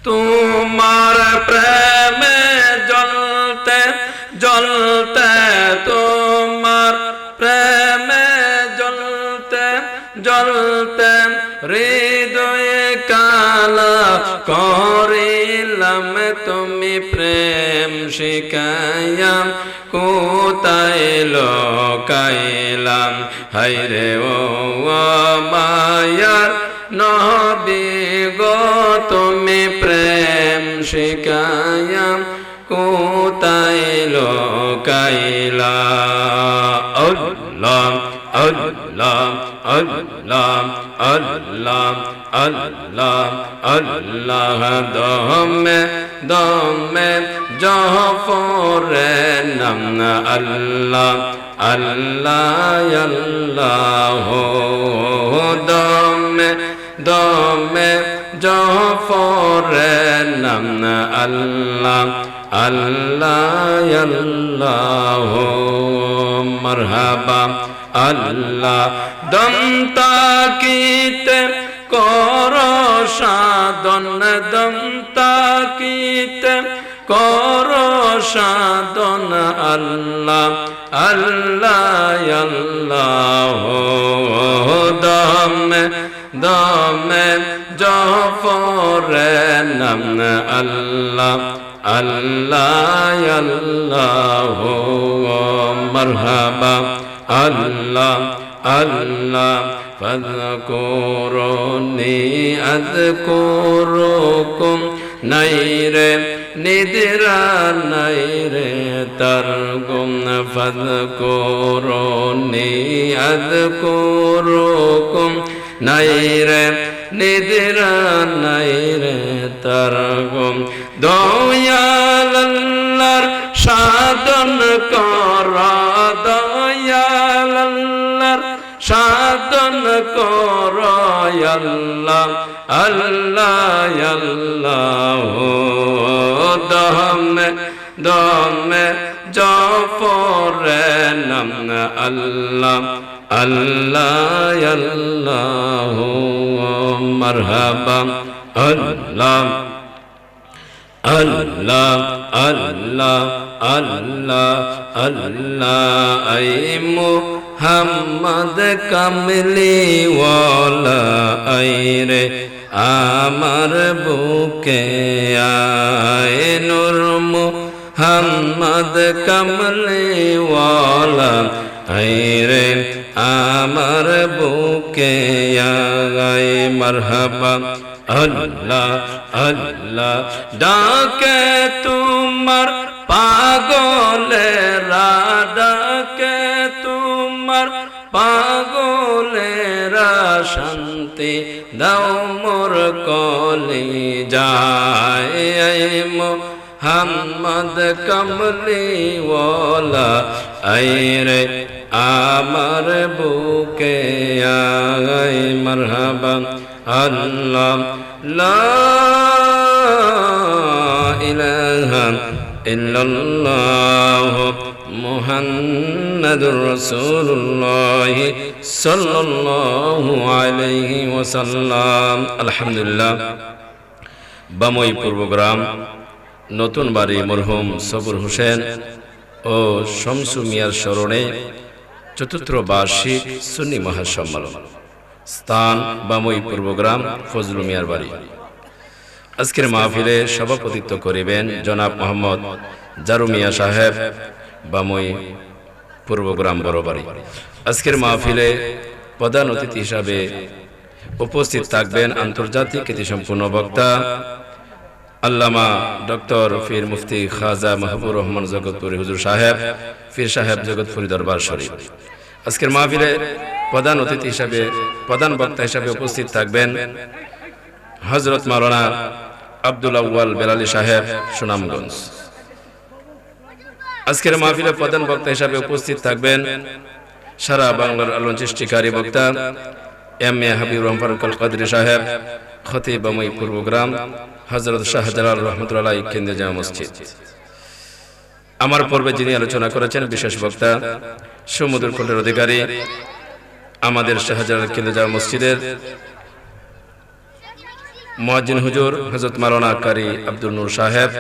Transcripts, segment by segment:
তোমার প্রেমে জ্বলতে জ্বলতে, তোমার প্রেমে জ্বলতে জ্বলতে হৃদয়ে কালা করিলাম। তুমি প্রেম শিখাইয়া কোথায় লুকাইলাম। হায়রে ও মায়ার নবী গো, তুমি প্রেম শিখাইয়া কোথায় লুকাইলা। আল্লাহ আল্লাহ আল্লাহ আল্লাহ আল্লাহ আল্লাহ। দমে দমে জাফরের নাম আল্লাহ আল্লাহ আল্লাহ। দমে দমে জাফরের নাম আল্লাহ আল্লাহ আল্লাহ। মারহাবা আল্লাহ। দম তাকিতে কর সাধন, দম তাকিতে কর সাধন আল্লাহ আল্লাহ আল্লাহ। দমে দমে জাফরের নাম আল্লাহ আল্লাহ আল্লাহ। মারহাবা আল্লাহ আল্লাহ। ফাযকুরুনি আযকুরুকুম। নাই রে নিদ্রা নাই রে তারগুম। ফাযকুরুনি আযকুরুকুম। নাই রে নিদ্রা নাই রে তারগুম। দয়াল আল্লাহর সাধন কর, দয়াল আল্লাহর সাধন কর আল্লাহ আল্লাহ আল্লাহ। দমে দমে জাফরের নাম আল্লাহ আল্লাহ আল্লাহ। মারহাবা আল্লাহ আল্লাহ আল্লাহ আল্লাহ আল্লাহ। আই মুহাম্মদ কামলি ওয়ালা আই রে আমার বুকে আয়। নূর মুহাম্মদ কামলি ওয়ালা আই রে আমার বুকে আয়। মারহাবা আল্লাহ আল্লাহ। ডাকে তোমার পাগলেরা, ডাকে তোমার পাগলেরা শান্তি দাও মোর কলিজায়। মুহাম্মদ কামলি ওয়ালা আই রে আমার বুকে আয়। মারহাবা আল্লাহ। লা ইলাহা ইল্লাল্লাহ মুহাম্মাদুর রাসূলুল্লাহ সাল্লাল্লাহু আলাইহি ওয়াসাল্লাম। আলহামদুলিল্লাহ। বামই পূর্বগ্রাম নতুন বাড়ি মরহুম সবুর হোসেন ও শমসু মিয়ার স্মরণে চতুর্থ বার্ষিক সুন্নি মহাসম্মেলন। স্থান বামই পূর্বগ্রাম ফজলু মিয়ার বাড়ি। আজকের মাহফিলে সভাপতিত্ব করিবেন জনাব মোহাম্মদ জারু মিয়া সাহেব, বামই পূর্বগ্রাম বড়বাড়ি। আজকের মাহফিলে প্রধান অতিথি হিসাবে উপস্থিত থাকবেন আন্তর্জাতিক খ্যাতিসম্পন্ন বক্তা আল্লামা ডক্টর পীর মুফতি খাজা মাহবুব রহমান জগৎপুরী হুজুর সাহেব, পীর সাহেব জগৎপুরী দরবার শরীফ। আজকের মাহফিলে প্রধান অতিথি হিসাবে, প্রধান বক্তা হিসাবে উপস্থিত থাকবেন হযরত মাওলানা আব্দুল আউয়াল বেলালী সাহেব, সুনামগঞ্জ। আজকের মাহফিলে প্রধান বক্তা হিসাবে উপস্থিত থাকবেন সারা বাংলার আলোড়ন সৃষ্টিকারী বক্তা এম এ হাবিব রহমান ফারুক আল কাদরি সাহেব, খতিব বামই পূর্বগ্রাম হযরত শাহজালাল রহমাতুল্লাহ কেন্দ্রীয় জামে মসজিদ। আমার পূর্বে যিনি আলোচনা করেছেন বিশেষ বক্তা সুমধুর কণ্ঠের অধিকারী আমাদের শাহজালাল কেন্দ্রীয় জামে মসজিদের মুয়াজ্জিন হুজুর হযরত মাওলানা কারি আব্দুল নূর সাহেব,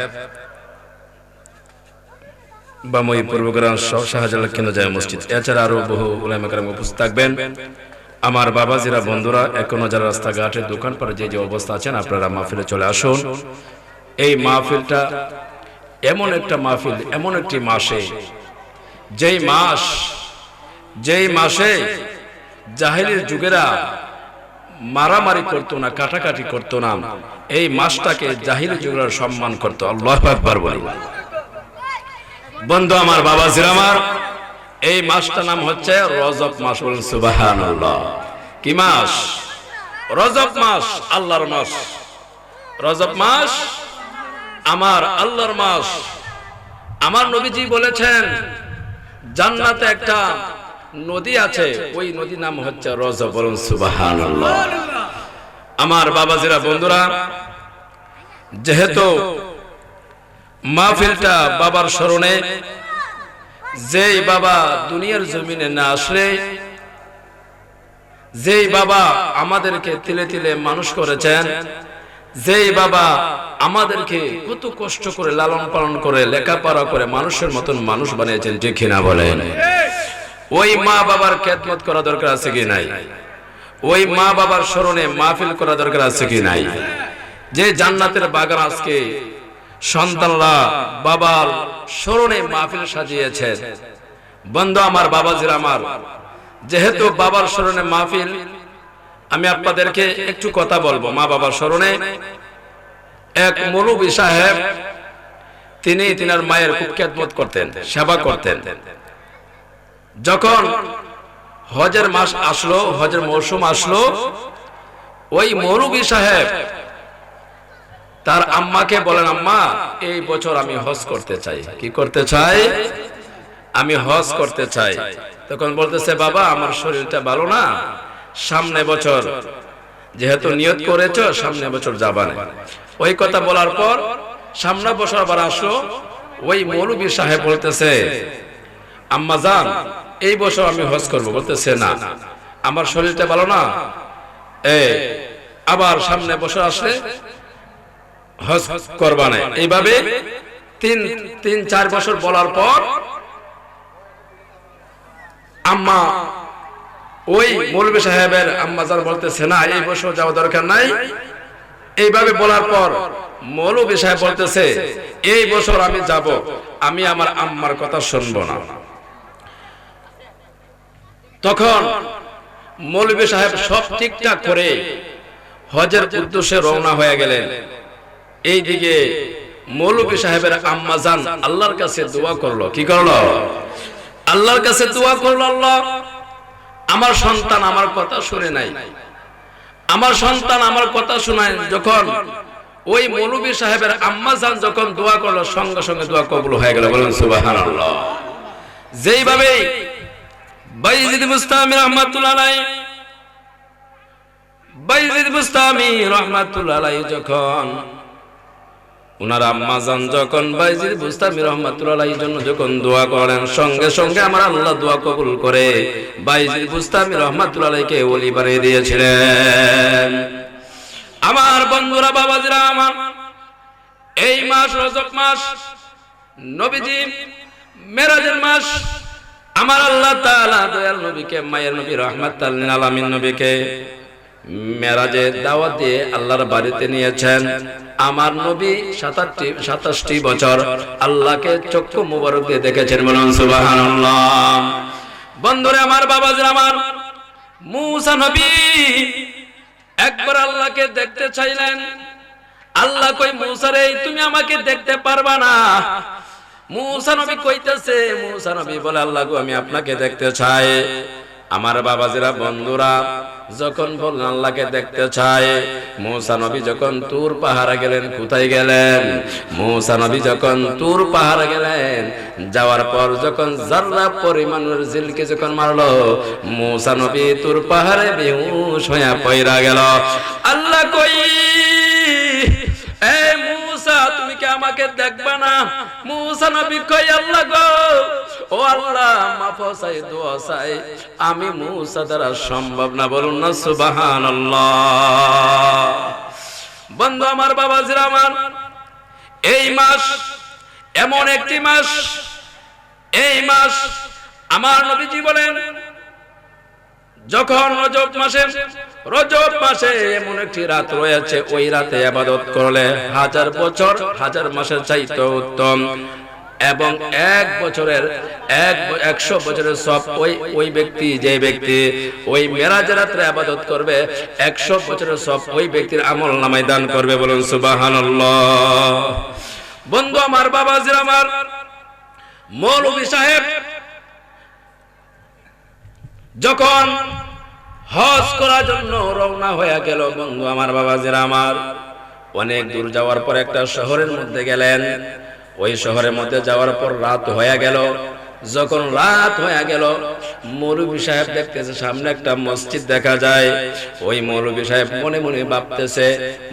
বামই পূর্বগ্রাম শাহজালাল কেন্দ্র জামে মসজিদ, এছাড়া আরো বহু উলামা কেরাম উপস্থিত থাকবেন। আমার বাবাজিরা, বন্ধুরা, এখনো যারা রাস্তাঘাটে দোকানপাটে যে অবস্থা আছেন, আপনারা মাহফিলে চলে আসুন। এই মাহফিলটা এমন একটা মাহফিল, এমন একটি মাসে, যেই মাসে জাহেলির যুগেরা মারামারি করতো না, কাটাকাটি করতো না, এই মাসটাকে জাহেলি যুগেরা সম্মান করতো। আল্লাহু আকবার বলি। বন্ধু আমার, বাবাজিরা আমার, এই মাসটার নাম হচ্ছে রজব মাস। বলুন সুবহানাল্লাহ। কি মাস? রজব মাস, আল্লাহর মাস। রজব মাস আমার আল্লাহর মাস। আমার নবীজি বলেছেন জান্নাতে একটা নদী আছে, ওই নদীর নাম হচ্ছে রজব। বলুন সুবহানাল্লাহ। আমার বাবাজিরা, বন্ধুরা, যেহেতু মাহফিলটা বাবার স্মরণে, যেই বাবা দুনিয়ার জমিনে না আসলে, যেই বাবা আমাদেরকে তিলে তিলে মানুষ করেছেন, যেই বাবা আমাদেরকে কত কষ্ট করে লালন পালন করে লেখাপড়া করে মানুষের মতন মানুষ বানিয়েছেন, ঠিক কিনা বলেন? ওই মা বাবার খেদমত করা দরকার আছে কি নাই? ওই মা বাবার স্মরণে মাহফিল করা দরকার আছে কি নাই? যে জান্নাতের বাগান আজকে সন্তানরা বাবার স্মরণে মাহফিল সাজিয়েছে। বন্ধু আমার, বাবাজিরা আমার, যেহেতু বাবার স্মরণে মাহফিল, আমি আপনাদেরকে একটু কথা বলবো। মা বাবার স্মরণে এক মৌলভী সাহেব, তিনি তিনার মায়ের খুব খেদমত করতেন, সেবা করতেন। যখন হজের মাস আসলো, হজের মৌসুম আসলো, ওই মৌলভী সাহেব তার আম্মাকে বলেন, আম্মা, এই বছর আমি হজ করতে চাই। কি করতে চাই? আমি হজ করতে চাই। তখন বলতেছে, বাবা, আমার শরীরটা ভালো না, সামনে বছর যেহেতু নিয়ত করেছো, সামনে বছর যাবা না। ওই কথা বলার পর সামনে বছর আবার আসলো। ওই মৌলভী সাহেব বলতেছে, আম্মা জান, এই বছর আমি হজ করব। বলতেছে, না, আমার শরীরটা ভালো না, আবার সামনে বছর আসলে হজ করবা না। এইভাবে তিন চার বছর বলার পর আম্মা, ওই মৌলভী সাহেবের আম্মা জান বলতেছে, না, এই বছর যাওয়া দরকার নাই। এইভাবে বলার পর মৌলভী সাহেব বলতেছে, এই বছর আমি যাব, আমি আমার আম্মার কথা শুনবো না। তখন মৌলভী সাহেব সব ঠিকঠাক করে হজের উদ্দেশ্যে রওনা হয়ে গেলেন। এইদিকে মৌলভী সাহেবের আম্মা জান আল্লাহর কাছে দোয়া করলো। কি করলো? আল্লাহর কাছে দোয়া করলো, আল্লাহ, আমার সন্তান আমার কথা শুনে নাই, আমার সন্তান আমার কথা শোনায়। যখন ওই মৌলভী সাহেবের আম্মা জান যখন দোয়া করলো, সঙ্গে সঙ্গে দোয়া কবুল হয়ে গেল। বলুন সুবহানাল্লাহ। যেইভাবে বাইজিদ বুস্তামি রহমাতুল্লাহ আলাইহি, বাইজিদ বুস্তামি রহমাতুল্লাহ আলাইহি যখন উনার আম্মা জান যখন বাইজিদ বুস্তামি রহমাতুল্লাহ আলাইহির জন্য যখন দোয়া করেন, সঙ্গে সঙ্গে আমার আল্লাহ দোয়া কবুল করে বাইজিদ বুস্তামি রহমাতুল্লাহ আলাইহিকে ওলি বানিয়ে দিয়েছিলেন। আমার বন্ধুরা, বাবাজিরা আমার, এই মাস রজব মাস, নবীজি মেরাজের মাস। আমার আল্লাহ তাআলা দয়াল নবীকে, মায়ের নবী, রাহমাতাল লিল আলামিন নবীকে মেরাজে দাওয়াত দিয়ে আল্লাহর বাড়িতে নিয়েছেন। আমার নবী 27টি বছর আল্লাহকে চক্ষু মুবারক দিয়ে দেখেছেন। বলুন সুবহানাল্লাহ। বন্ধুরা আমার, বাবাজিরা আমার, মুসা নবী একবার আল্লাহকে দেখতে চাইলেন। আল্লাহ কই, মুসা রে, তুমি আমাকে দেখতে পারবা না। মুসা নবী কইতেছে, মুসা নবী বলে, আল্লাহ গো, আমি আপনাকে দেখতে চাই। আমার বাবাজিরা, বন্ধুরা, যখন বললেন আল্লাহকে দেখতে চায়, মুসা নবী যখন তুর পাহাড়ে গেলেন। কোথায় গেলেন? মুসা নবী যখন তুর পাহাড়ে গেলেন, যাওয়ার পর যখন যাররা পরিমাণের জিলকে যখন মারলো, মুসা নবী তুর পাহাড়ে বেহুশ হয়ে পয়রা গেল। আল্লাহ কই, এ মুসা, তুমি কি আমাকে দেখবা না? মুসা নবী কই, আল্লাহ গো, ও আল্লাহ, মাফ চাই, দোয়া চাই, আমি মুসা দ্বারা সম্ভব না। বলুন না সুবহানাল্লাহ। বন্ধু আমার, বাবাজিরা আমার, এই মাস এমন একটি মাস, এই মাস আমার নবীজি বলেন যখন রজব মাসে এমন একটি রাত রয়েছে, ওই রাতে ইবাদত করলে 1000 বছর 1000 মাসের চাইতে উত্তম, এবং 100 বছরের সব ওই ব্যক্তি, যে ব্যক্তি ওই মেরাজের রাতে ইবাদত করবে, 100 বছরের সব ওই ব্যক্তির আমল নামায় দান করবে। বলুন সুবহানাল্লাহ। বন্ধু আমার, বাবাজিরা আমার, মৌলভী সাহেব যখন হজ করার জন্য রওনা হয়ে গেল, বন্ধু আমার, বাবাজিরা আমার, অনেক দূর যাওয়ার পর একটা শহরের মধ্যে গেলেন। ওই শহরের মধ্যে যাওয়ার পর রাত হয়ে গেল। যখন রাত হয়ে গেল, মৌলভী সাহেব দেখতেছে সামনে একটা মসজিদ দেখা যায়। ওই মৌলভী সাহেব মনে মনে ভাবতেছে,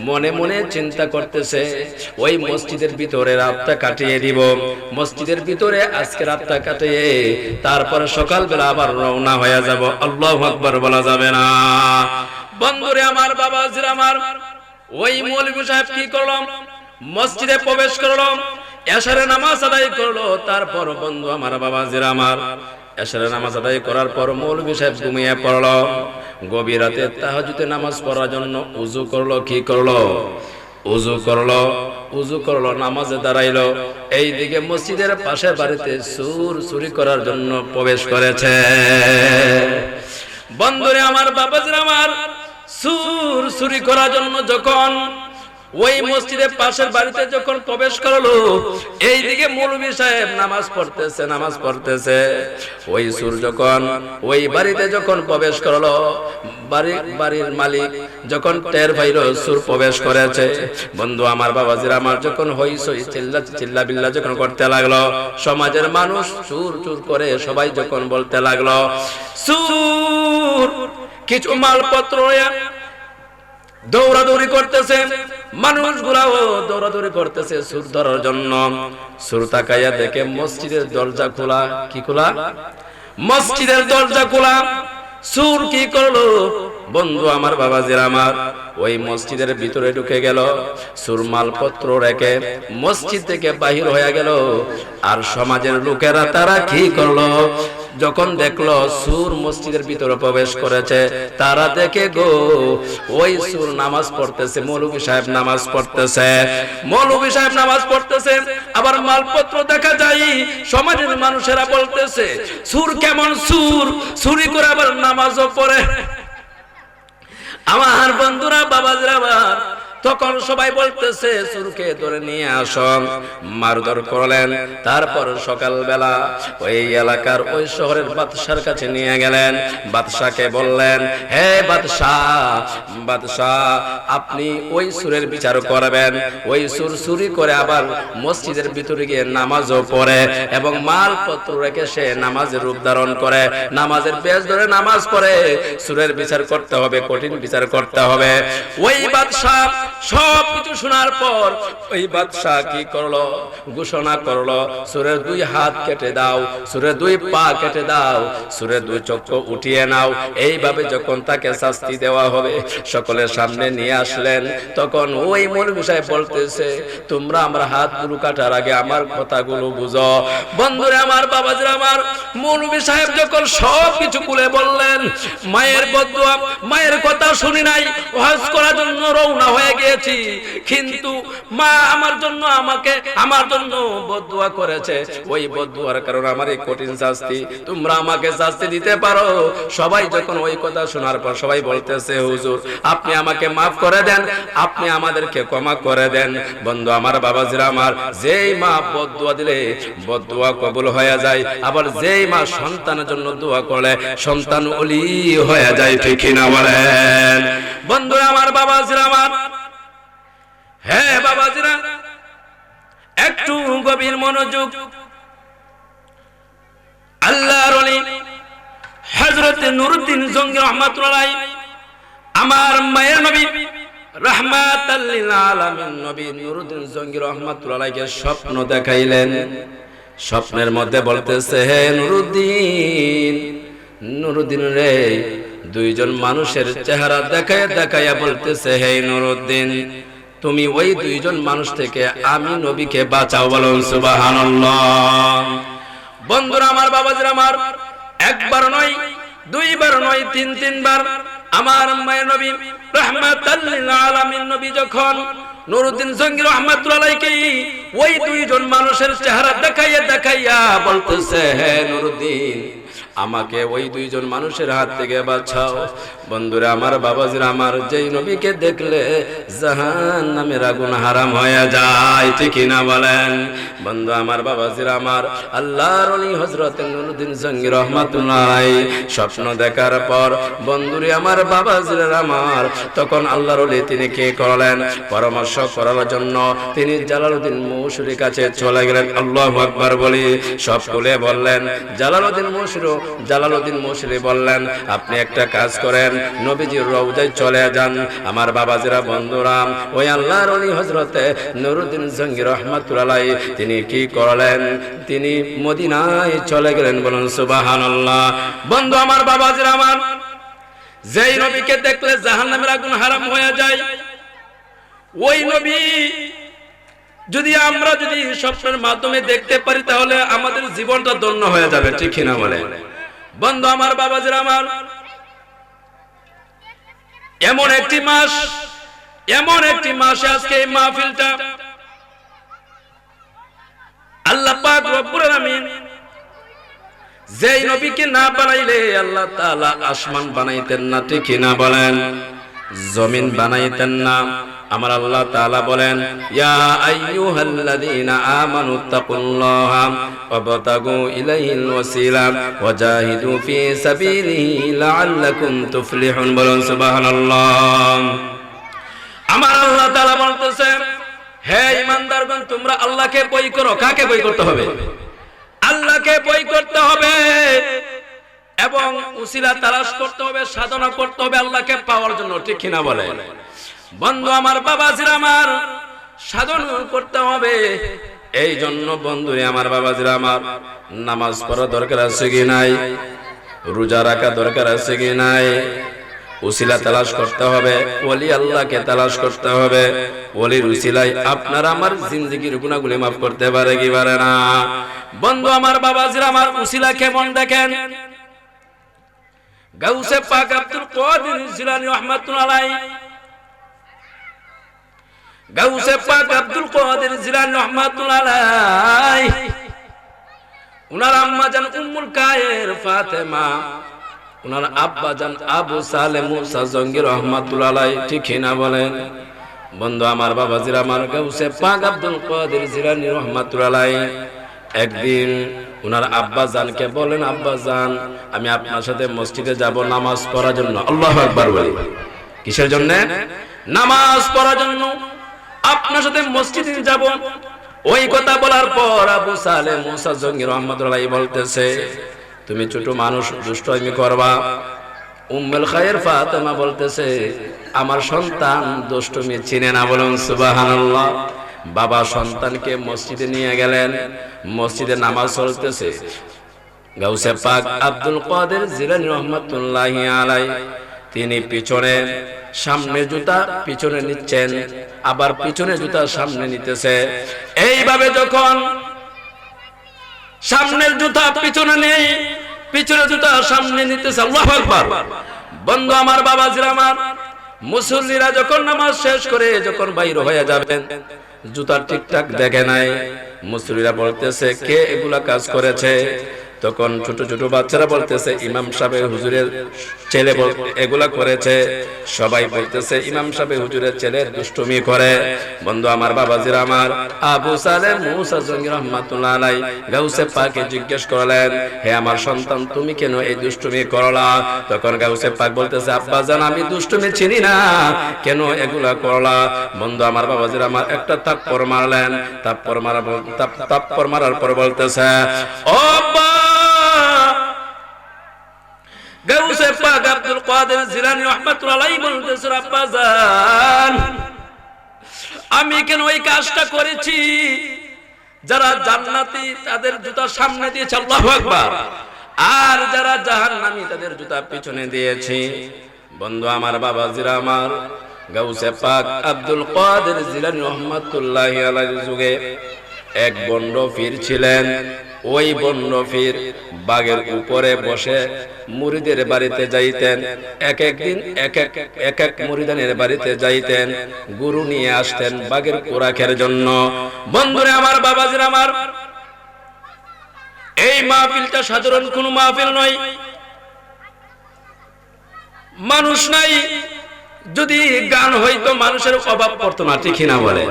মনে মনে চিন্তা করতেছে, ওই মসজিদের ভিতরে রাতটা কাটিয়ে দিব, মসজিদের ভিতরে আজকে রাতটা কাটিয়ে তারপরে সকালবেলা আবার রওনা হয়ে যাব। আল্লাহু আকবার বলা যাবে না? বন্ধুরে আমার, বাবাজিরা আমার, ওই মৌলভী সাহেব কি করলো? মসজিদে প্রবেশ করলো, এশারের নামাজ আদায় করলো। তারপর বন্ধু আমার, বাবাজিরা আমার, এশারের নামাজ আদায় করার পর মৌলভী সাহেব ঘুমিয়ে পড়লো। গভীর রাতে তাহাজ্জুদের নামাজ পড়ার জন্য উযু করলো। কি করলো? উযু করলো, নামাজে দাঁড়াইলো। এইদিকে মসজিদের পাশে বাড়িতে চুরি করার জন্য প্রবেশ করেছে। বন্ধুরে আমার, বাবাজিরা আমার, চুরি করার জন্য যখন ওই মসজিদের পাশের বাড়িতে যখন প্রবেশ করলো, এইদিকে মৌলভী সাহেব নামাজ পড়তেছে। ওই সুর যখন ওই বাড়িতে যখন প্রবেশ করলো, বাড়ির মালিক যখন টের পাইল সুর প্রবেশ করেছে, বন্ধু আমার, বাবাজিরা আমার, যখন হইচই চিল্লা বিল্লা যখন করতে লাগলো, সমাজের মানুষ চুর করে সবাই যখন বলতে লাগলো সুর, কিছু মালপত্র দৌড়াদৌড়ি করতেছে, মানুষগুলাও দৌড়াদৌড়ি করতেছে সুর ধরার জন্য। সুর তাকাইয়া দেখে মসজিদের দরজা খোলা। কি খোলা? মসজিদের দরজা খোলা। সুর কি করলো? বন্ধু আমার, বাবাজিরা আমার, ওই মসজিদের ভিতরে ঢুকে গেল। সুর মালপত্র রেখে মসজিদ থেকে বাহির হয়ে গেল। আর সমাজের লোকেরা তারা কি করলো? যখন দেখলো সুর মসজিদের ভিতরে প্রবেশ করেছে, তারা দেখে গো ওই সুর নামাজ পড়তেছে, মৌলভী সাহেব নামাজ পড়তেছে। আবার মালপত্র দেখা যায়। সমাজের মানুষেরা বলতেছে সুর কেমন চুরি করে আবার নামাজও পড়ে। আমার বন্ধুরা, বাবাজিরা আমার, তখন সবাই বলতেছে সুরকে ধরে নিয়ে আসুন। মারধর করলেন। তারপর সকালবেলা ওই এলাকার ওই শহরের বাদশার কাছে নিয়ে গেলেন। বাদশাকে বললেন, হে বাদশা, আপনি ওই সুরের বিচার করবেন। ওই সুর চুরি করে আবার মসজিদের ভিতরে গিয়ে নামাজও পড়ে এবং মালপত্র রেখে সে নামাজের রূপ ধারণ করে, নামাজের বেশ ধরে নামাজ পড়ে। সুরের বিচার করতে হবে, কঠিন বিচার করতে হবে। ওই বাদশা সব কিছু শোনার পর ওই বাদশা কি করলো? ঘোষণা করলো, সুরের 2 হাত কেটে দাও, সুরের 2 পা কেটে দাও, সুরের 2 চক্ষু উঠিয়ে নাও। এইভাবে যখন তাকে শাস্তি দেওয়া হবে, সকলের সামনে নিয়ে আসলেন। তখন ওই মৌলভী সাহেব বলতেছে, তোমরা আমার হাতগুলো কাটার আগে আমার কথাগুলো বুঝো। বন্ধুরে আমার, বাবাজিরা আমার, মৌলভী সাহেব যখন সব কিছু খুলে বললেন, মায়ের বদদুয়া, মায়ের কথা শুনি নাই, হজ করার জন্য রওনা হয়ে গিয়েছি, কিন্তু মা আমার জন্য বদদুয়া করেছে। ওই বদদুয়ার কারণে আমার এই কঠিন শাস্তি, তোমরা আমাকে শাস্তি দিতে পারো। সবাই যখন ওই কথা শোনার পর সবাই বলতেছে, হুজুর আপনি আমাকে মাফ করে দেন, আপনি আমাদেরকে ক্ষমা করে দেন। বন্ধু আমার, বাবাজিরা আমার, যেই মা বদদুয়া দিলে বদদুয়া কবুল হয়ে যায়, আবার যেই মা সন্তানের জন্য দোয়া করলে সন্তান ওলি হয়ে যায়। ঠিক কিনা বলেন? বন্ধুরা আমার, বাবাজিরা আমার, হ্যাঁ বাবাজিরা, একটু গভীর মনোযোগ। আল্লাহর ওলি হযরত নুরউদ্দিন জঙ্গি রাহমাতুল্লাহ, আমার মায়ের নবী রাহমাতাল লিল আলামিন নবী নুরউদ্দিন জঙ্গি রাহমাতুল্লাহকে স্বপ্ন দেখাইলেন। স্বপ্নের মধ্যে বলতেছে, হে নুরউদ্দিন রে, 2 জন মানুষের চেহারা দেখায়া বলতেছে, হে নুরউদ্দিন, তুমি ওই দুইজন মানুষ থেকে আমি নবীকে বাঁচাও, বলুন সুবহানাল্লাহ। বন্ধুরা আমার, বাবাজিরা আমার, একবার নয়, দুইবার নয়, তিনবার আমার মায়ের নবী রাহমাতাল লিল আলামিন নবী যখন নুরউদ্দিন জঙ্গি রাহমাতুল্লাহ আলাইহি ওই দুইজন মানুষের চেহারা দেখাইয়া বলতেছে, হে নুরউদ্দিন, আমাকে ওই দুইজন মানুষের হাত থেকে বাঁচাও। বন্ধুরা আমার, বাবাজিরা আমার, যেই নবীকে দেখলে জাহান্নামের আগুন হারাম হয়ে যায়, ঠিক না বলেন? বন্ধু আমার, বাবাজিরা আমার, আল্লাহর ওলি হযরত নুরউদ্দিন জঙ্গি রাহমাতুল্লাহ আলাইহি স্বপ্ন দেখার পর বন্ধুরে আমার, বাবাজিরা আমার, তখন আল্লাহর ওলি তিনি কি করলেন? পরামর্শ করার জন্য তিনি জালালউদ্দিন মৌসুরীর কাছে চলে গেলেন। আল্লাহু আকবার বলি সব খুলে বললেন। জালালউদ্দিন মৌসুরী বললেন, আপনি একটা কাজ করেন, নবীজির রওজায় চলে যান। আমার বাবাজিরা, বন্ধুরা, ওই আল্লাহর ওলি হযরতে নুরউদ্দিন জঙ্গি রাহমাতুল্লাহ আলাইহি তিনি কি করলেন? তিনি মদিনায় চলে গেলেন, বলুন সুবহানাল্লাহ। বন্ধু আমার, বাবাজিরা আমার, যেই নবীকে দেখলে জাহান্নামের আগুন হারাম হয়ে যায়, ওই নবী আমরা যদি স্বপ্নের মাধ্যমে দেখতে পারি তাহলে আমাদের জীবনটা ধন্য হয়ে যাবে, ঠিক না বলে? বন্ধু আমার, বাবাজিরা আমার, এমন একটি মাসে আজকে এই মাহফিলটা আল্লাহ পাক রব্বুল আলামিন যেই নবীকে না বানাইলে আল্লাহ তাআলা আসমান বানাইতেন না, ঠিক না বলেন? জমিন বানাইতেন না। আমার আল্লাহ তাআলা বলেন, ইয়া আইয়ুহাল্লাযীনা আমানু তাকুল্লাহা ওয়াবতাগু ইলাইহিল ওয়াসিলা ওয়াজাহিদু ফি সাবিলিহি লাআল্লাকুম তুফলিহুন, বলুন সুবহানাল্লাহ। আমার আল্লাহ তাআলা বলতেছেন, হে ঈমানদারগণ, তোমরা আল্লাহকে ভয় করো। কাকে ভয় করতে হবে? আল্লাহকে ভয় করতে হবে এবং উসিলা তালাশ করতে হবে, সাধনা করতে হবে আল্লাহকে পাওয়ার জন্য, ঠিক কিনা বলে? বন্ধু আমার, বাবাজিরা আমার, সাধনা করতে হবে। এই জন্য বন্ধুরে আমার, বাবাজিরা আমার, নামাজ পড়া দরকার আছে কি নাই? রোজা রাখা দরকার আছে কি নাই? উসিলা তালাশ করতে হবে, ওলি আল্লাহকে তালাশ করতে হবে। ওলির উসিলায় আপনার আমার জিন্দেগির গুনাহগুলি মাফ করতে পারে কি পারে না? বন্ধু আমার, বাবাজিরা আমার, উসিলা কেমন দেখেন? গাউসে পাক আব্দুল কাদের জিলানী রাহমাতুল্লাহ আলাইহি, গাউসে পাক আব্দুল কাদের জিলানী রাহমাতুল্লাহ আলাইহি, উনার আম্মা জান উম্মুল কায়ের ফাতেমা, উনার আব্বা জান আবু সালেহ মুসা জঙ্গি রাহমাতুল্লাহ আলাইহি, ঠিক না বলেন? বন্ধু আমার, বাবাজিরা আমার, গাউসে পাক আব্দুল কাদের জিলানী রাহমাতুল্লাহ আলাইহি একদিন উনার আব্বা জানকে বলেন, আব্বা জান, আমি আপনার সাথে মসজিদে যাব নামাজ পড়ার জন্য। আল্লাহু আকবার বলি। কিসের জন্য? নামাজ পড়ার জন্য আপনার সাথে মসজিদে যাব। ওই কথা বলার পর আবু সালেহ মুসা জঙ্গি রাহমাতুল্লাহ আলাইহি বলতেছে, তুমি ছোট মানুষ, দুষ্টমি করবা। উম্মুল খায়ের ফাতেমা বলতেছে, আমার সন্তান দুষ্টমি চিনে না, বলুন সুবহানাল্লাহ। বাবা সন্তানকে মসজিদে নিয়ে গেলেন, মসজিদে নামাজ চলতেছে। গাউসে পাক আব্দুল কাদের জিলানী রাহমাতুল্লাহি আলাইহি তিনি পিছনে, সামনে জুতা পিছনে নিচ্ছেন, আবার পিছনে জুতা সামনে নিতেছে। এইভাবে যখন সামনের জুতা পিছনে নেই, পিছনে জুতা সামনে নিতেছে, আল্লাহু আকবার। বন্ধু আমার, বাবাজিরা আমার, মুসল্লিরা যখন নামাজ শেষ করে যখন বাইর হয়ে যাবেন, জুতা ঠিকঠাক দেখে নাই। মুসল্লিরা বলতেছে, কে এগুলা কাজ করেছে? তখন ছোট ছোট বাচ্চারা বলতেছে, ইমাম সাহেব হুজুরের ছেলে এগুলা করেছে। সবাই বলতেছে, ইমাম সাহেব হুজুরের ছেলে দুষ্টুমি করে। বন্ধু আমার, বাবাজিরা আমার, আবু সালেহ মুসা জঙ্গি রাহমাতুল্লাহ আলাইহি গাউসে পাকে জিজ্ঞেস করলেন, হে আমার সন্তান, তুমি কেন এই দুষ্টুমি করলা? তখন গাউসে পাক বলতেছে, আব্বা জান, আমি দুষ্টুমি চিনি না, কেন এগুলা করলা? বন্ধু আমার, বাবাজিরা আমার, একটা থাপ্পড় মারলেন। থাপ্পড় মারার পর বলতেছে, ও আব্বা, গাউসে পাক আব্দুল কাদের জিলানী রাহমাতুল্লাহ আলাইহি বলতেছে, আব্বা জান, আমি কেন ওই কাজটা করেছি? যারা জান্নাতি তাদের জুতা সামনে দিয়েছে, আল্লাহু আকবার, আর যারা জাহান্নামী তাদের জুতা পিছনে দিয়েছি। বন্ধু আমার, বাবাজিরা আমার, গাউসে পাক আব্দুল কাদের জিলানী রহমাতুল্লাহি আলাইহির যুগে এক বন্ড পীর ছিলেন। ওই বন্ড পীর বাগের উপরে বসে মুরিদের বাড়িতে যাইতেন। এক এক দিন এক এক মুরিদানের বাড়িতে যাইতেন, গুরু নিয়ে আসতেন বাগের কোরাকের জন্য। বন্ধুরে আমার, বাবাজির আমার, এই মাহফিলটা সাধারণ কোনো মাহফিল নয়। মানুষ নাই, যদি গান হইতো মানুষের অভাব পড়তো না, ঠিক না বলে?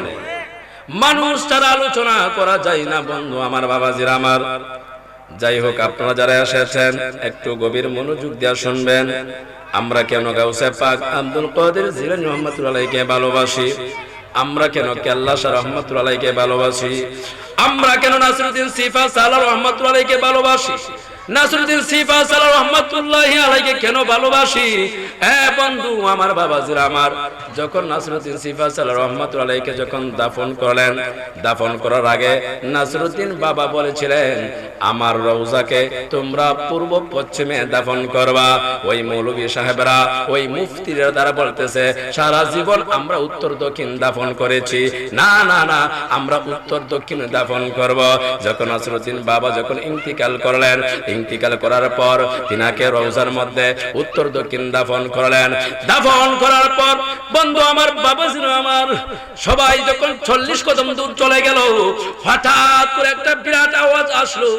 মানুষ ছাড়া আলোচনা করা যায় না বন্ধু আমার, বাবাজির আমার। যাই হোক, আপনারা যারা এসেছেন একটু গভীর মনোযোগ দিয়ে শুনবেন। আমরা কেন গাউসে পাক আব্দুল কাদের জিলানী রহমাতুল্লাহি আলাইহিকে ভালোবাসি? আমরা কেন কেল্লা শাহ রহমাতুল্লাহি আলাইহিকে ভালোবাসি? আমরা কেন নাসিরউদ্দিন সিফা সালাহ রহমাতুল্লাহি আলাইহিকে ভালোবাসি? নাসিরউদ্দিন সিফা সালাহ রহমাতুল্লাহি আলাইহিকে কেন ভালোবাসি? বন্ধু আমার, বাবাজিরা আমার, যখন নাসিরউদ্দিন সিফা সালাহ রহমাতুল্লাহি আলাইহিকে যখন দাফন করলেন, দাফন করার আগে নাসিরউদ্দিন বাবা বলেছিলেন, আমার রওজাকে তোমরা পূর্ব পশ্চিমে দাফন করবা। ওই মৌলভী সাহেবরা, ওই মুফতিরা দ্বারা বলতেছে সারা জীবন আমরা উত্তর দক্ষিণ দাফন করেছি, না না না, আমরা উত্তর দক্ষিণে দাফন করব। যখন নাসিরউদ্দিন বাবা যখন ইন্তিকাল করলেন, ইন্তিকাল করার পর তিনাকে রওজার মধ্যে উত্তর দক্ষিণ দাফন করলেন। দাফন করার পর বন্ধু আমার, বাবাজিরা আমার, সবাই যখন 40 কদম দূর চলে গেল, হঠাৎ করে একটা বিরাট আওয়াজ আসলো।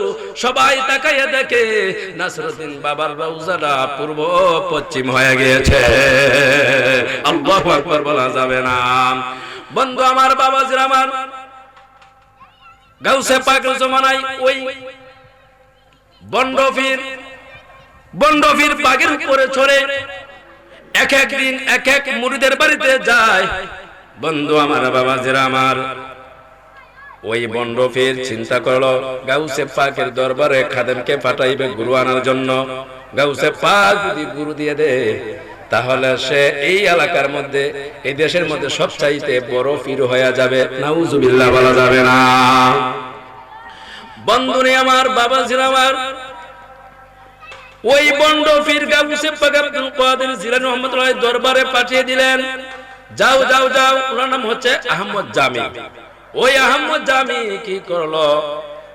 সবাই তাকাইয়া দেখে নাসিরউদ্দিন বাবার রওজাটা পূর্ব পশ্চিম হয়ে গিয়েছে। আল্লাহু আকবার বলা যাবে না বন্ধু আমার, বাবাজিরা আমার। গাউসে পাকের জমানায় ওই বন্ড পীর বাগের উপরে চড়ে এক এক দিন এক এক মুরিদের বাড়িতে যায়। বন্ধু আমার, বাবাজিরা আমার, ওই বন্ড পীর চিন্তা করলো গাউসে পাকের দরবারে খাদেমকে পাঠাইবে গুরু আনার জন্য। গাউসে পাক যদি গুরু দিয়ে দে, তাহলে সে এই এলাকার মধ্যে, এই দেশের মধ্যে সবচাইতে বড় পীর হয়ে যাবে। নাউজুবিল্লাহ বলা যাবে না বন্ধুরে আমার, বাবাজিরা আমার। ওই বন্ড পীর গাউসে পাক আব্দুল কাদের জিলানী রহমাতুল্লাহি আলাইহির দরবারে পাঠিয়ে দিলেন, যাও যাও যাও। ওনার নাম হচ্ছে আহমদ জামি। ওই আহমদ জামি কি করলো,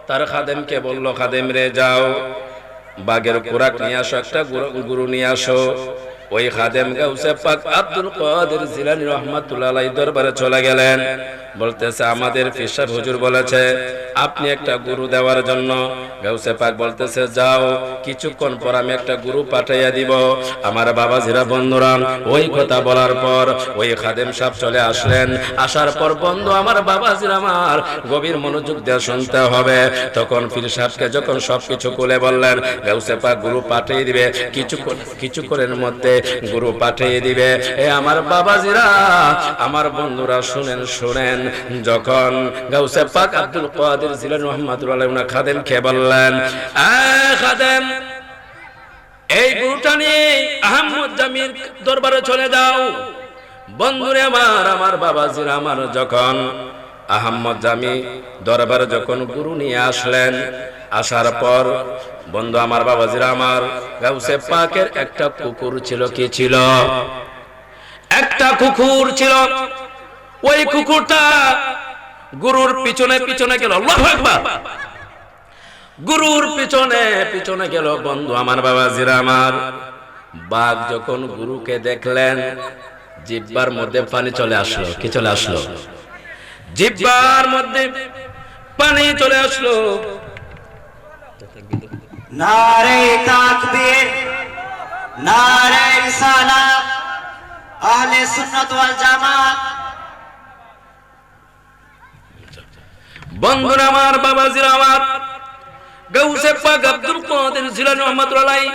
তার খাদেমকে বলল, খাদেম রে যাও বাগের কোরাক নিয়ে আসো, একটা গুরু নিয়ে আসো। ওই খাদেম গাউসে পাক আব্দুল কাদের জিলানী রহমাতুল্লাহি আলাইহির দরবারে চলে গেলেন। বলতেছে, আমাদের পীর সাহেব হুজুর বলেছে আপনি একটা গুরু দেওয়ার জন্য। গাউসে পাক বলতেছে, যাও, কিছুক্ষণ পর আমি একটা গুরু পাঠাইয়া দিব। আমার বাবাজিরা, বন্ধুরা, ওই কথা বলার পর ওই খাদেম সাহেব চলে আসলেন। আসার পর বন্ধু আমার, বাবাজিরা আমার, গভীর মনোযোগ দিয়ে শুনতে হবে। তখন পীর সাহেবকে যখন সবকিছু খুলে বললেন, গাউসে পাক গুরু পাঠিয়ে দিবে, কিছুক্ষণের মধ্যে গুরু পাঠিয়ে দিবে। আমার বাবাজিরা, আমার বন্ধুরা, শুনেন শুনেন। যখন গাউসে পাক আব্দুল কাদের জিলানী রহমাতুল্লাহি আলাইহি উনার খাদেমকে বললেন, খাদেম, এই গুরুটা নিয়ে আহমদ জামির দরবারে চলে যাও। বন্ধুরে আমার, আমার বাবাজিরা আমার, যখন আহমদ জামি দরবারে যখন গুরু নিয়ে আসলেন, আসার পর বন্ধু আমার, বাবাজিরা আমার, গাউসে পাকের একটা কুকুর ছিল। কি ছিল? একটা কুকুর ছিল। ওই কুকুরটা গুরুর পিছনে পিছনে গেল। আল্লাহু আকবার। গুরুর পিছনে পিছনে গেল। বন্ধু আমার, বাবাজিরা আমার, বাঘ যখন গুরুকে দেখলেন, জিহ্বার মধ্যে পানি চলে আসলো। কি চলে আসলো? জিহ্বার মধ্যে পানি চলে আসলো। নারে তাকবীর, নারে রিসালাত, আহলে সুন্নাত ওয়াল জামাত। বন্ধুরা আমার, বাবাজিরা আমার, গাউসে পাক আব্দুল কাদের জিলানী রহমাতুল্লাহি আলাইহি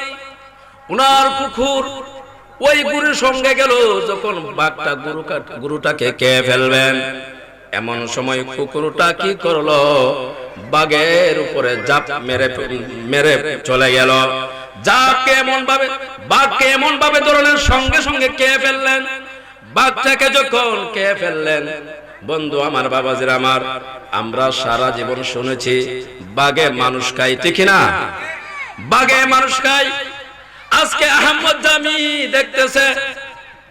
উনার কুকুর ওই গুরুর সঙ্গে গেল। যখন বাঘটা গুরুটাকে খেয়ে ফেলবেন, এমন সময় কুকুরটা কি করলো, বাঘের উপরে জাপ মেরে চলে গেল। জাপকে বাঘকে এমন ভাবে ধরলেন, সঙ্গে সঙ্গে খেয়ে ফেললেন। বাঘটাকে যখন খেয়ে ফেললেন, বন্ধু আমার, বাবাজিরা আমার, আমরা সারা জীবন শুনেছি বাঘে মানুষ খায়, ঠিক না? বাঘে মানুষ খায়। আজকে আহমদ জামি দেখতেছে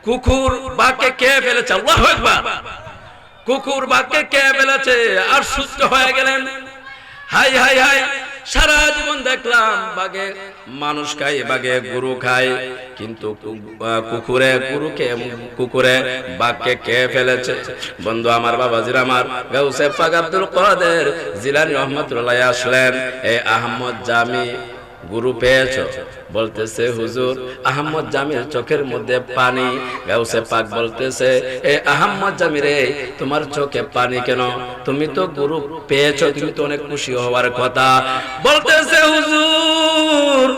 কুকুর বাঘকে কে ফেলেছে, আল্লাহু আকবার, কুকুর বাঘকে কে ফেলেছে আর সুস্থ হয়ে গেলেন। হাই হাই হাই, সারা জীবন দেখলাম বাঘে মানুষ খায়, বাঘে গরু খায়, কিন্তু কুকুরে বাঘকে কে ফেলেছে। বন্ধু আমার, বাবাজির আমার, গাউসে পাক আব্দুল কাদের জিলানী রহমাতুল্লাহ আসলেন। এই আহমদ জামি গুরু পেয়েছ? বলতেছে হুজুর আহমদ জামির চোখের মধ্যে পানি। গাউসে পাক বলতেছে, এ আহমদ জামি রে, তোমার চোখে পানি কেন? তুমি তো গুরু পেয়েছো, তুমি তো অনেক খুশি হওয়ার কথা। বলতেছে হুজুর,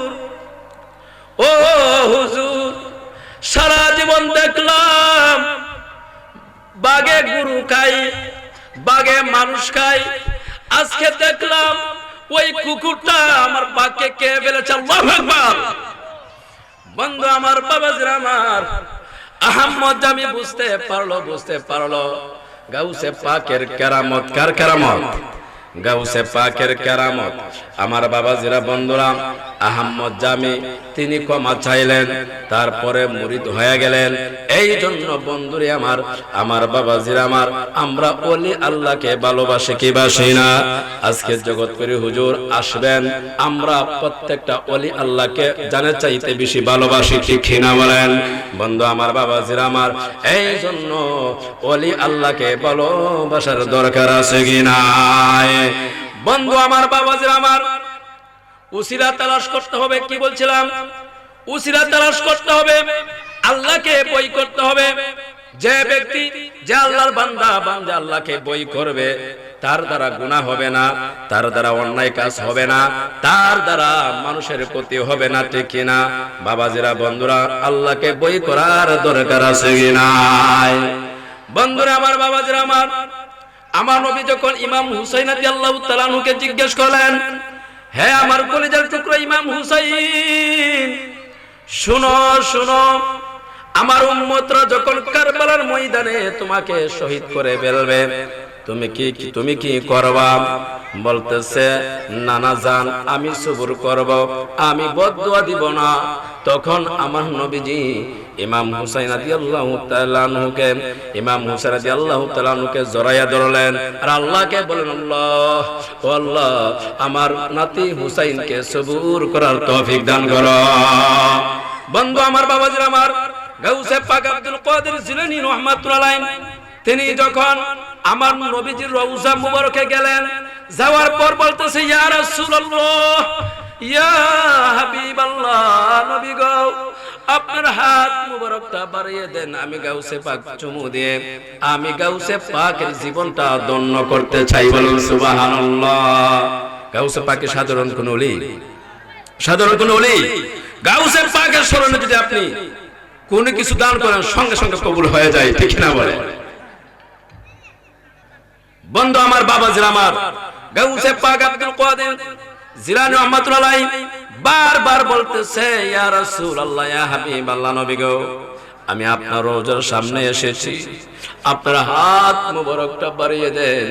ও হুজুর, সারা জীবন দেখলাম বাঘে গুরু খাই, বাঘে মানুষ খাই, আজকে দেখলাম ওই কুকুরটা আমার বাঘকে কে ফেলেছে। আল্লাহু আকবার। বন্ধু আমার, বাবাজিরা আমার, আহমদ জামি বুঝতে পারলো গাউসে পাকের কেরামত। কার কেরামত? গাউসে পাকের কেরামত। আমার বাবাজিরা, বন্ধুরা, আহমদ জামি তিনি ক্ষমা চাইলেন, তারপরে মুরিদ হয়ে গেলেন। এই জন্য বন্ধুরে আমার বাবাজিরা আমার, আমরা ওলি আল্লাহকে ভালোবাসি কি বাসি না? আজকে জগৎ করে হুজুর আসবেন, আমরা প্রত্যেকটা ওলি আল্লাহকে জানের চাইতে বেশি ভালোবাসি, ঠিক না বলেন? বন্ধু আমার, বাবাজিরা আমার, এই জন্য ওলি আল্লাহকে ভালোবাসার দরকার আছে কি নাই? বন্ধু আমার, বাবাজিরা আমার, উসিলা তালাশ করতে হবে। কি বলছিলাম? উসিলা তালাশ করতে হবে, আল্লাহকে বই করতে হবে। যে ব্যক্তি, যে আল্লাহর বান্দা আল্লাহকে বই করবে, তার দ্বারা গুনাহ হবে না, তার দ্বারা অন্যায় কাজ হবে না, তার দ্বারা মানুষের ক্ষতি হবে না, ঠিক কিনা? বাবাজিরা, বন্ধুরা, আল্লাহকে বই করার দরকার আছে কি নাই? বন্ধুরা আমার, বাবাজিরা আমার নবী যখন ইমাম হুসাইন রাদিয়াল্লাহু তাআলা আনহুকে জিজ্ঞেস করলেন, হে আমার কলিজার টুকরা ইমাম হুসাইন, শুনো শুনো, আমার উম্মতরা যখন কারবালার ময়দানে তোমাকে শহীদ করে ফেলবে, তুমি কি করবা? বলতেছে, নানা জান, আমি সবুর করব, আমি বদদুয়া দিব না। তখন আমার নবীজি ইমাম হুসাইন রাদিয়াল্লাহু তাআলা আনহুকে জড়াইয়া ধরলেন আর আল্লাহকে বলেন, আল্লাহ ও আল্লাহ, আমার নাতি হুসাইনকে সবুর করার তৌফিক দান করো। বন্ধু আমার, বাবাজিরা আমার, গাউসে পাক আব্দুল কাদের জিলানী রাহমাতুল্লাহ আলাইহি তিনি যখন আমার নবীজির রওজা মুবারকে গেলেন, যাওয়ার পর বলতেছে, ইয়া রাসূলুল্লাহ, ইয়া হাবিবাল্লাহ, নবী গো, আপনার হাত মুবারকটা বাড়িয়ে দেন, আমি গাউসে পাক চুমু দিয়ে আমি গাউসে পাকের জীবনটা ধন্য করতে চাই। বলুন সুবহানাল্লাহ। গাউসে পাকে সাধারণ কোন ওলি? গাউসে পাকের স্মরণে যদি আপনি কোন কিছু দান করেন, সঙ্গে সঙ্গে কবুল হয়ে যায়, ঠিক না বলে? বন্ধু আমার, বাবাজিরা আমার, গাউসে পাক আব্দুল কাদের জিলানী রাহমাতুল্লাহ আলাইহি বারবার বলতেছে, ইয়া রাসূলুল্লাহ, ইয়া হাবিবাল্লাহ, নবী গো, আমি আপনার রওজার সামনে এসেছি, আপনার হাত মুবারকটা বাড়িয়ে দেন,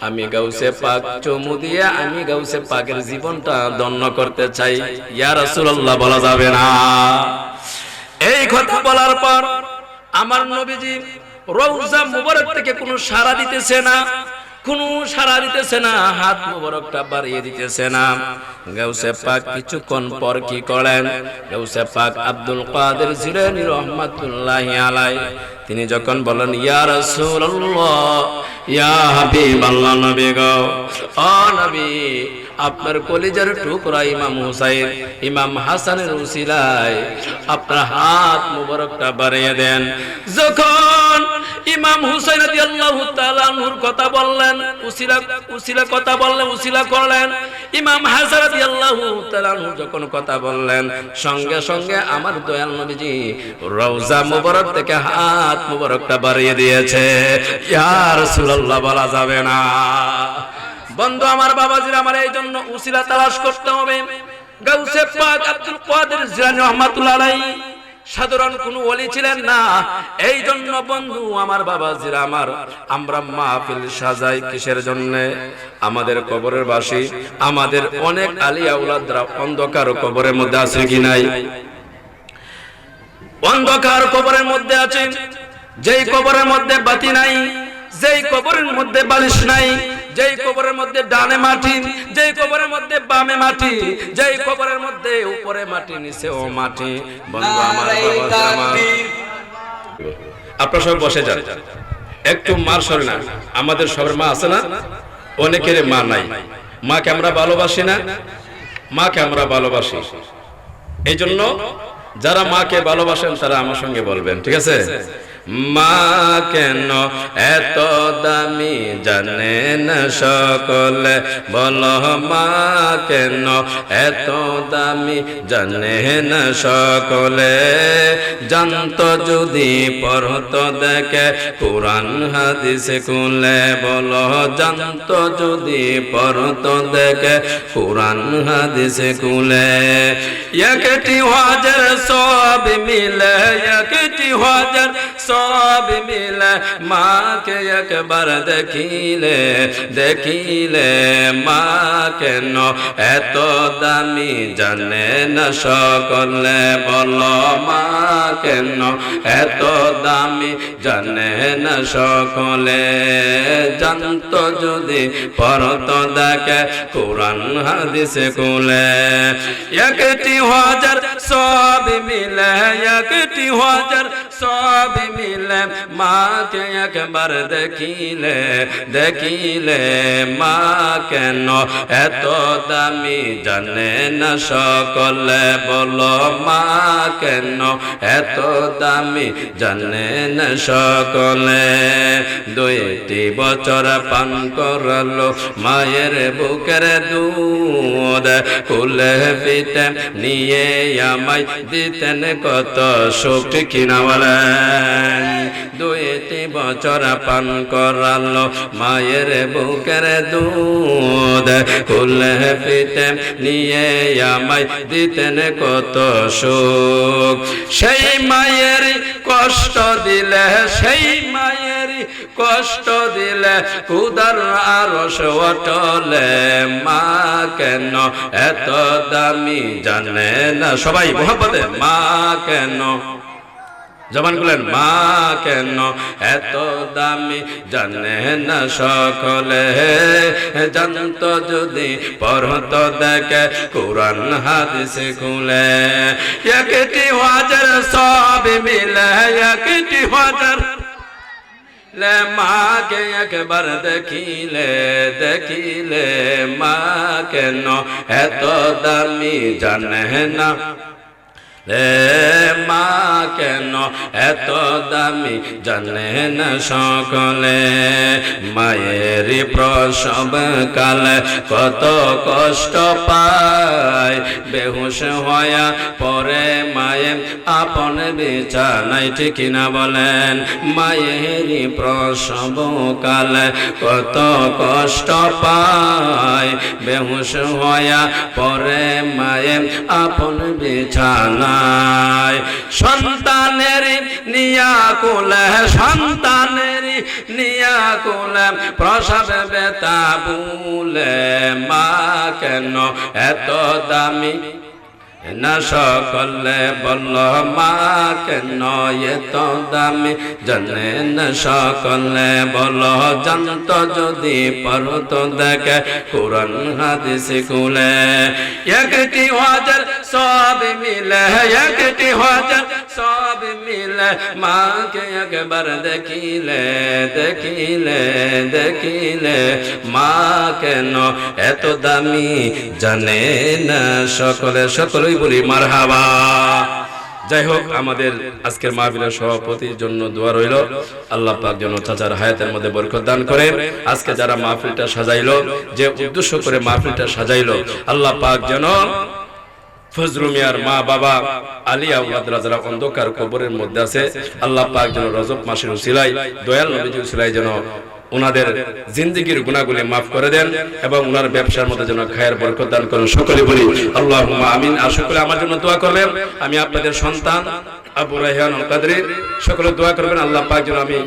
আমি গাউসে পাক চুমু দিয়ে আমি গাউসে পাকের জীবনটা ধন্য করতে চাই। ইয়া রাসূলুল্লাহ বলা যাবে না? এই কথা বলার পর আমার নবীজি রওজা মুবারক থেকে কোনো সাড়া দিতেছে না, হাত মুবারকটা বাড়িয়ে দিতেছে না। গাউসে পাক কিছুক্ষণ পর কি করেন? গাউসে পাক আব্দুল কাদের জিলানী রাহমাতুল্লাহি আলাইহি তিনি যখন বলেন, ইয়া রাসূলুল্লাহ, ইয়া হাবিবাল্লাহ, নবী গো, ও নবী, আপনার কলিজার টুকরা ইমাম হুসাইন, ইমাম হাসানের উসিলায় আপনার হাত মুবারকটা বাড়িয়ে দেন। যখন ইমাম হুসাইন রাদিয়াল্লাহু তাআলা আনহুর কথা বললেন, উসিলা করলেন, ইমাম হাসান রাদিয়াল্লাহু তাআলা আনহু যখন কথা বললেন, সঙ্গে সঙ্গে আমার দয়াল নবীজি রওজা মুবারক থেকে হাত মুবারকটা বাড়িয়ে দিয়েছে। ইয়া রাসূলুল্লাহ বলা যাবে না? বন্ধু আমার, বাবাজিরা আমার, এই জন্য উসিলা তালাশ করতে হবে। গাউসে পাক আব্দুল কাদের জিলানী রাহমাতুল্লাহ আলাইহি সাধারণ কোনো ওলি ছিলেন না। এই জন্য বন্ধু আমার, বাবাজিরা আমার, আমরা মাহফিল সাজাই কিসের জন্য? আমাদের কবরের বাসী, আমাদের অনেক আলী আওলাদরা অন্ধকার কবরের মধ্যে আছে কি নাই? অন্ধকার কবরের মধ্যে আছে, যেই কবরের মধ্যে বাতি নাই, যেই কবরের মধ্যে বালিশ নাই, যেই কবরের মধ্যে ডানে মাটি, যেই কবরের মধ্যে বামে মাটি, যেই কবরের মধ্যে উপরে মাটি নিচেও মাটি। বন্ধু আমার, বাবা আমার, আপনারা সব বসে যান, একটু মার সরে না। আমাদের সবার মা আছে না? অনেকের মা নাই। মাকে আমরা ভালোবাসি না? মাকে আমরা ভালোবাসি। এই জন্য যারা মাকে ভালোবাসেন তারা আমার সঙ্গে বলবেন, ঠিক আছে? মা কেন এত দামি জানে না সকলে, বলো মা কেন এত দামি জানে না সকলে। জানতো যদি পড়তো দেখে কুরআন হাদিস খুলে, বলো জানতো যদি পড়তো দেখে কুরআন হাদিস খুলে। একটি হাজার সব মিলে, একটি হাজার সব মিলে, মাকে একবার দেখিলে, দেখিলে মা কেন এত দামি জানে না সকলে, বলো মা কেন এত দামি জানে না সকলে। জানতো যদি পড়তো দেখে কুরআন হাদিস খুলে। একটি হাজার সব মিলে, একটি হাজার সব মিলে, মাকে একবার দেখিলে, দেখিলে মা কেন এত দামি জানে না সকলে, বলো মা কেন এত দামি জানে না সকলে। 2টি বছর পান করালো মায়ের বুকের দুধ, কুলে পিঠে নিয়ে আমায় দিতেন কত সুখ, কিনা বলেন? 2টি বছর পান করালো মায়ের বুকের দুধ, কুলে পিঠে নিয়ে আমায় দিতেন কত সুখ। সেই মায়ের কষ্ট দিলে, সেই মায়ের কষ্ট দিলে খুদার আরশ অটলে, মা কেন এত দামি জানে না সবাই মোহাম্মদে, মা কেন জবান খুলেন, মা কেন এত দামি জানে না সকলে। জানতো যদি পড়তো দেখে কুরআন হাদিস খুলে। একটি হাজার সব মিলে, একটি হাজার মাকে একবার দেখিলে, দেখিলে মা কেন এত দামি জানে না, মা কেন এত দামি জানে না সকলে। মায়ের প্রসব কালে কত কষ্ট পায়, বেহুশ হয়া পরে মায়ে আপন বিছানায়, ঠিক না বলেন? মায়ের প্রসব কালে কত কষ্ট পায়, বেহুশ হয়া পরে মায়ে আপন বিছানা। সন্তানের নিয়া কুলে, সন্তানের নিয়া কুলে প্রসব বেতা বুলে, মা কেন এত দামি না সকলে, বলো মা কেন এত দামি জানে না সকলে, বলো জানতো যদি পড়তো দেখে কুরআন হাদিস খুলে। একটি হাজার সব মিলে, একটি হাজার সব মিলে, মাকে একবার দেখিলে, দেখিলে, দেখিলে মা কেন এত দামি জানে না সকলে। সকলেই বলি মারহাবা। যাই হোক, আমাদের আজকের মাহফিলের সভাপতির জন্য দোয়া রইল, আল্লাহ পাক যেন চাচার হায়াতের মধ্যে বরকত দান করেন। আজকে যারা মাহফিলটা সাজাইলো, যে উদ্দেশ্য করে মাহফিলটা সাজাইলো, আল্লাহ পাক যেন ফজলু মিয়ার মা বাবা আলী আওলাদরা যারা অন্ধকার কবরের মধ্যে আছে, আল্লাহ পাক যেন রজব মাসের উসিলায়, দয়াল নবীর উসিলায় যেন ওনাদের জিন্দেগির গুনাহগুলি মাফ করে দেন এবং ওনার ব্যবসার মধ্যে যেন খায়ের বরকত দান করেন। সকলে বলি আল্লাহুম্মা আমিন। আর সকলে আমার জন্য দোয়া করবেন। আমি আপনাদের সন্তান আবু রায়হান আল কাদরি, সকলে দোয়া করবেন আল্লাহ পাক যেন আমি